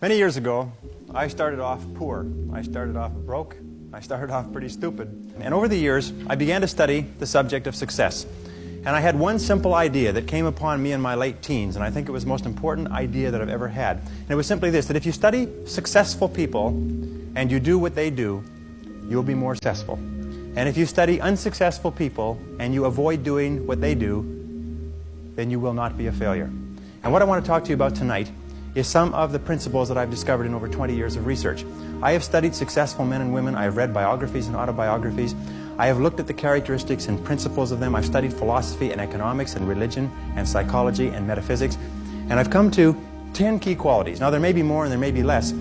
Many years ago, I started off poor. I started off broke. I started off pretty stupid. And over the years, I began to study the subject of success. And I had one simple idea that came upon me in my late teens, and I think it was the most important idea that I've ever had. And it was simply this, that if you study successful people and you do what they do, you'll be more successful. And if you study unsuccessful people and you avoid doing what they do, then you will not be a failure. And what I want to talk to you about tonight is some of the principles that I've discovered in over 20 years of research. I have studied successful men and women. I have read biographies and autobiographies. I have looked at the characteristics and principles of them. I've studied philosophy and economics and religion and psychology and metaphysics. And I've come to 10 key qualities. Now, there may be more and there may be less,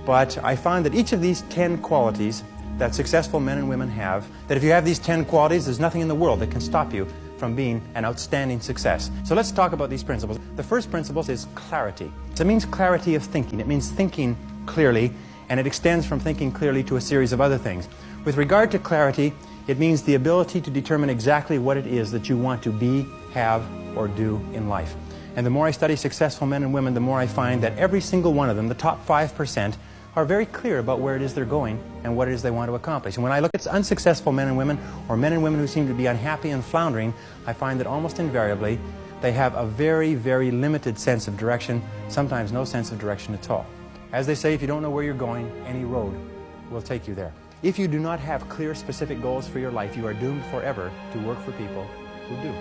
but I find that each of these 10 qualities that successful men and women have, that if you have these 10 qualities, there's nothing in the world that can stop you from being an outstanding success. So let's talk about these principles. The first principle is clarity. It means clarity of thinking. It means thinking clearly, and it extends from thinking clearly to a series of other things. With regard to clarity, it means the ability to determine exactly what it is that you want to be, have, or do in life. And the more I study successful men and women, the more I find that every single one of them, the top 5%, are very clear about where it is they're going and what it is they want to accomplish. And when I look at unsuccessful men and women, or men and women who seem to be unhappy and floundering, I find that almost invariably they have a very, very limited sense of direction, sometimes no sense of direction at all. As they say, if you don't know where you're going, any road will take you there. If you do not have clear, specific goals for your life, you are doomed forever to work for people who do.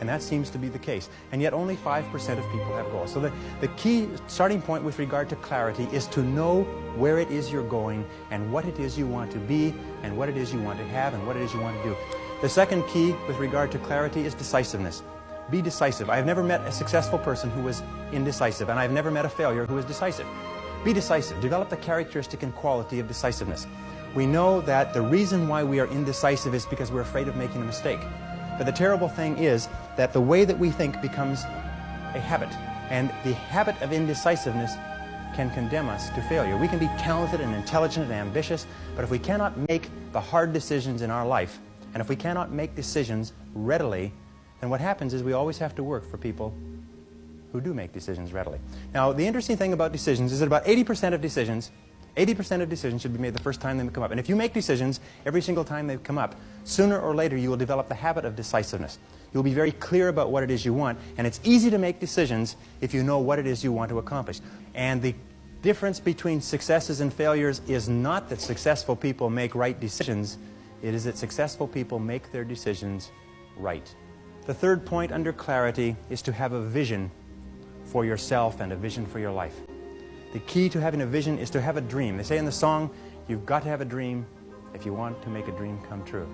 And that seems to be the case. And yet only 5% of people have goals. So the key starting point with regard to clarity is to know where it is you're going and what it is you want to be and what it is you want to have and what it is you want to do. The second key with regard to clarity is decisiveness. Be decisive. I have never met a successful person who was indecisive, and I've never met a failure who was decisive. Be decisive. Develop the characteristic and quality of decisiveness. We know that the reason why we are indecisive is because we're afraid of making a mistake. But the terrible thing is that the way that we think becomes a habit. And the habit of indecisiveness can condemn us to failure. We can be talented and intelligent and ambitious, but if we cannot make the hard decisions in our life, and if we cannot make decisions readily, then what happens is we always have to work for people who do make decisions readily. Now, the interesting thing about decisions is that about 80% of decisions should be made the first time they come up. And if you make decisions every single time they come up, sooner or later you will develop the habit of decisiveness. You'll be very clear about what it is you want, and it's easy to make decisions if you know what it is you want to accomplish. And the difference between successes and failures is not that successful people make right decisions, it is that successful people make their decisions right. The third point under clarity is to have a vision for yourself and a vision for your life. The key to having a vision is to have a dream. They say in the song, you've got to have a dream if you want to make a dream come true.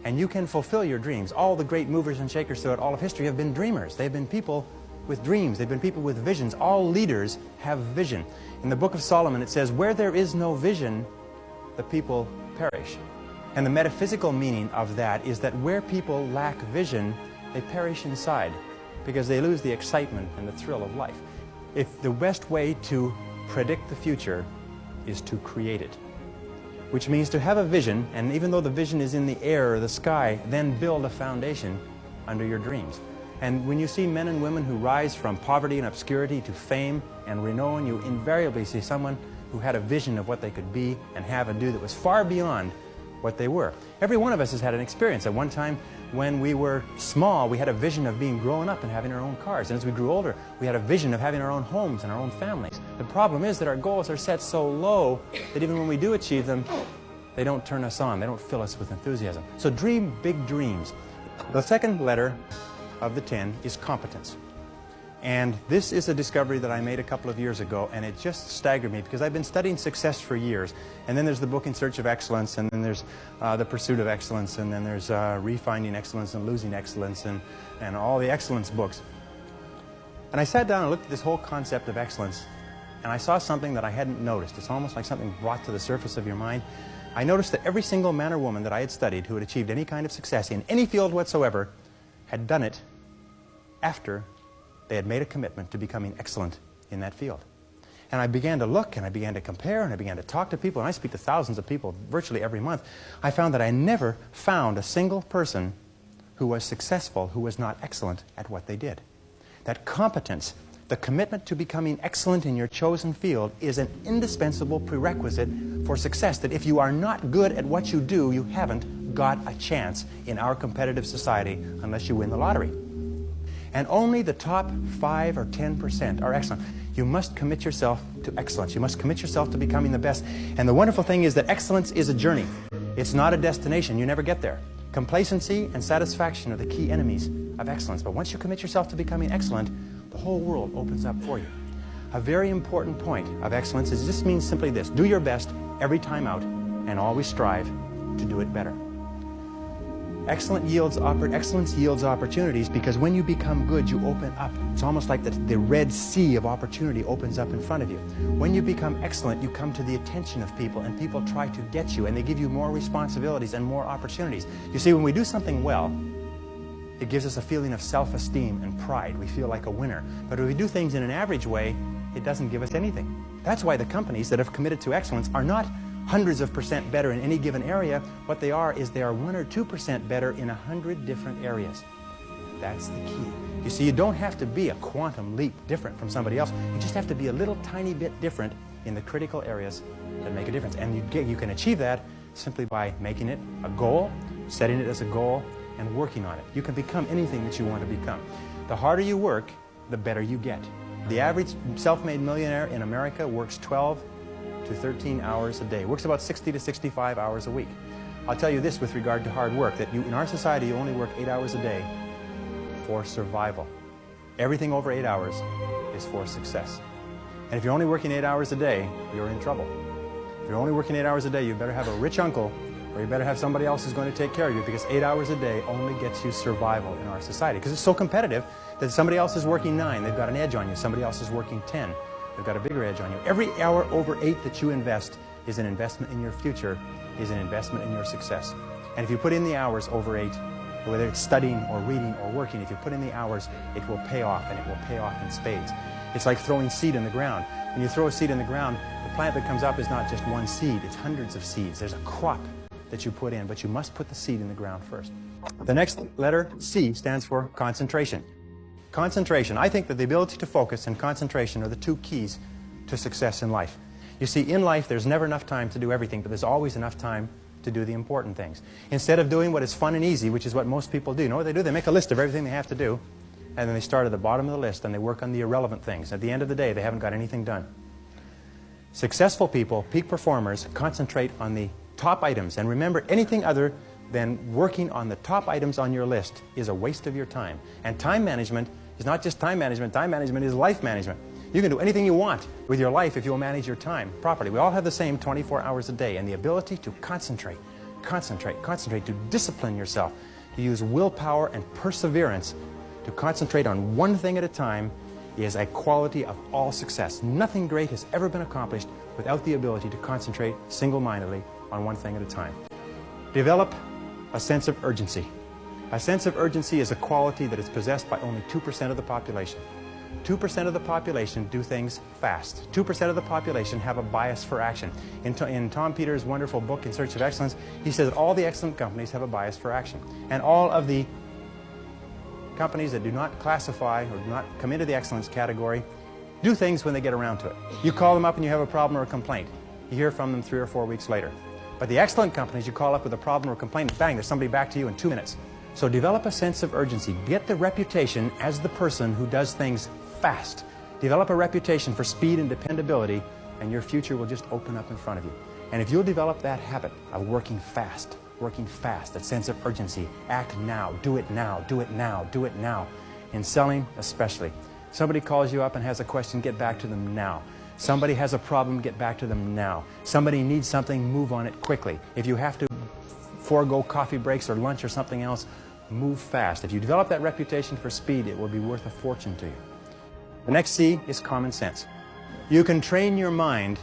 And you can fulfill your dreams. All the great movers and shakers throughout all of history have been dreamers. They've been people with dreams. They've been people with visions. All leaders have vision. In the book of Solomon it says, where there is no vision, the people perish. And the metaphysical meaning of that is that where people lack vision, they perish inside because they lose the excitement and the thrill of life. If the best way to predict the future is to create it, which means to have a vision, and even though the vision is in the air or the sky, then build a foundation under your dreams. And when you see men and women who rise from poverty and obscurity to fame and renown, you invariably see someone who had a vision of what they could be and have and do that was far beyond what they were. Every one of us has had an experience. At one time when we were small, we had a vision of being grown up and having our own cars. And as we grew older, we had a vision of having our own homes and our own families. The problem is that our goals are set so low that even when we do achieve them, they don't turn us on. They don't fill us with enthusiasm. So dream big dreams. The second letter of the 10 is competence. And this is a discovery that I made a couple of years ago, and it just staggered me because I've been studying success for years. And then there's the book In Search of Excellence, and then there's The Pursuit of Excellence, and then there's Refinding Excellence and Losing Excellence, and all the excellence books. And I sat down and looked at this whole concept of excellence, and I saw something that I hadn't noticed. It's almost like something brought to the surface of your mind. I noticed that every single man or woman that I had studied who had achieved any kind of success in any field whatsoever had done it after they had made a commitment to becoming excellent in that field. And I began to look, and I began to compare, and I began to talk to people, and I speak to thousands of people virtually every month. I found that I never found a single person who was successful who was not excellent at what they did. That competence The commitment to becoming excellent in your chosen field is an indispensable prerequisite for success, that if you are not good at what you do, you haven't got a chance in our competitive society unless you win the lottery. And only the top 5 or 10% are excellent. You must commit yourself to excellence. You must commit yourself to becoming the best. And the wonderful thing is that excellence is a journey. It's not a destination. You never get there. Complacency and satisfaction are the key enemies of excellence. But once you commit yourself to becoming excellent, the whole world opens up for you. A very important point of excellence is this means simply this: do your best every time out and always strive to do it better. Excellence yields opportunities, because when you become good, you open up. It's almost like the Red Sea of opportunity opens up in front of you. When you become excellent, you come to the attention of people, and people try to get you, and they give you more responsibilities and more opportunities. You see, when we do something well, it gives us a feeling of self-esteem and pride. We feel like a winner. But if we do things in an average way, it doesn't give us anything. That's why the companies that have committed to excellence are not hundreds of % better in any given area. What they are is they are 1 or 2% better in 100 different areas. That's the key. You see, you don't have to be a quantum leap different from somebody else. You just have to be a little tiny bit different in the critical areas that make a difference. And you can achieve that simply by making it a goal, setting it as a goal, and working on it. You can become anything that you want to become. The harder you work, the better you get. The average self-made millionaire in America works 12 to 13 hours a day. Works about 60 to 65 hours a week. I'll tell you this with regard to hard work, that in our society you only work 8 hours a day for survival. Everything over 8 hours is for success. And if you're only working 8 hours a day, you're in trouble. If you're only working 8 hours a day, you better have a rich uncle, or you better have somebody else who's going to take care of you, because 8 hours a day only gets you survival in our society. Because it's so competitive that somebody else is working 9, they've got an edge on you. Somebody else is working 10, they've got a bigger edge on you. Every hour over 8 that you invest is an investment in your future, is an investment in your success. And if you put in the hours over 8, whether it's studying or reading or working, if you put in the hours, it will pay off, and it will pay off in spades. It's like throwing seed in the ground. When you throw a seed in the ground, the plant that comes up is not just one seed, it's hundreds of seeds. There's a crop that you put in, but you must put the seed in the ground first. The next letter, C, stands for concentration. Concentration. I think that the ability to focus and concentration are the two keys to success in life. You see, in life, there's never enough time to do everything, but there's always enough time to do the important things. Instead of doing what is fun and easy, which is what most people do, you know what they do? They make a list of everything they have to do, and then they start at the bottom of the list, and they work on the irrelevant things. At the end of the day, they haven't got anything done. Successful people, peak performers, concentrate on the top items. And remember, anything other than working on the top items on your list is a waste of your time. And time management is not just time management is life management. You can do anything you want with your life if you'll manage your time properly. We all have the same 24 hours a day, and the ability to concentrate, to discipline yourself, to use willpower and perseverance to concentrate on one thing at a time is a quality of all success. Nothing great has ever been accomplished without the ability to concentrate single-mindedly on one thing at a time. Develop a sense of urgency. A sense of urgency is a quality that is possessed by only 2% of the population. 2% of the population do things fast. 2% of the population have a bias for action. In Tom Peters' wonderful book, In Search of Excellence, he says that all the excellent companies have a bias for action. And all of the companies that do not classify or do not come into the excellence category do things when they get around to it. You call them up and you have a problem or a complaint. You hear from them 3 or 4 weeks later. But the excellent companies, you call up with a problem or a complaint, and bang, there's somebody back to you in 2 minutes. So develop a sense of urgency. Get the reputation as the person who does things fast. Develop a reputation for speed and dependability, and your future will just open up in front of you. And if you'll develop that habit of working fast, that sense of urgency, act now, do it now, do it now, do it now. In selling especially. Somebody calls you up and has a question, get back to them now. Somebody has a problem, get back to them now. Somebody needs something, move on it quickly. If you have to forego coffee breaks or lunch or something else, move fast. If you develop that reputation for speed, it will be worth a fortune to you. The next C is common sense. You can train your mind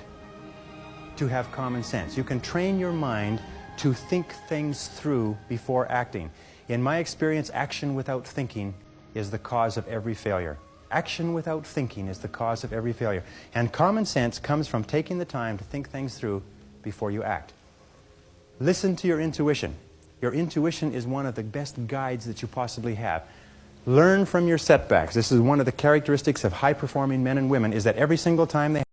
to have common sense. You can train your mind to think things through before acting. In my experience, action without thinking is the cause of every failure. Action without thinking is the cause of every failure. And common sense comes from taking the time to think things through before you act. Listen to your intuition. Your intuition is one of the best guides that you possibly have. Learn from your setbacks. This is one of the characteristics of high-performing men and women, is that every single time they